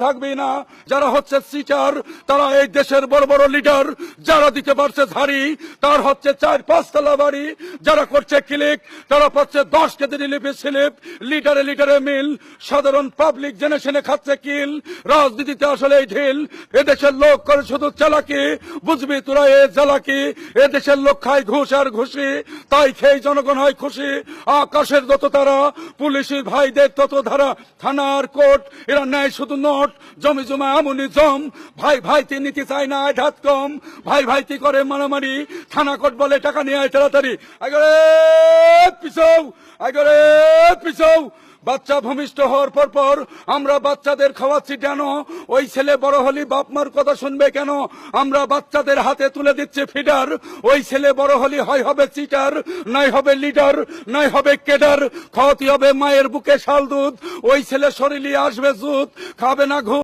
থাকবে না। যারা হচ্ছে সিটার তারা এই দেশের বড় বড় লিডার, যারা দিতে পারছে ঝাড়ি তার হচ্ছে 4-5 তলা বাড়ি, যারা করছে ক্লিক তারা পাচ্ছে 10 কেজি রিলিফে স্লিপ, লিডারে লিডারে মিল, সাধারণ পাবলিক জেনে শুনে খাচ্ছে কিল। রাজনীতিতে আসলে এই ঢিল, এদেশের লোক করে শুধু চালাকি, বুঝবি তোরা এ জ্বালাকি। এদেশের লোক খায় ঘুষ আর ঘুষি, তাই খেয়ে জনগণ হয় খুশি। আকাশের যত তারা, পুলিশের ভাইদের তত ধারা, থানার কোর্ট এরা নেয় শুধু নোট, জমি জমা এমনই জম। ভাই ভাইতে নিতে চায় না আঘাত কম, ভাই ভাইতে করে মারামারি, থানা কোর্ট বলে টাকা নিয়ে আয় তাড়াতাড়ি। আগরে পিছাও, আগরে পিছাও। বাচ্চা ভূমিষ্ঠ হওয়ার পর আমরা বাচ্চাদের খাওয়াচ্ছি কেন? ওই ছেলে বড় হলি বাপ মার কথা শুনবে কেন? আমরা বাচ্চাদের হাতে তুলে দিচ্ছি ফিডার। ওই ছেলে বড় হলি হয় হবে চিটার, নাই হবে লিডার, নাই হবে কেডার। খাওয়াতে হবে মায়ের বুকে শাল দুধ। ওই ছেলে শরীরে আসবে জুত, খাবে না ঘুষ।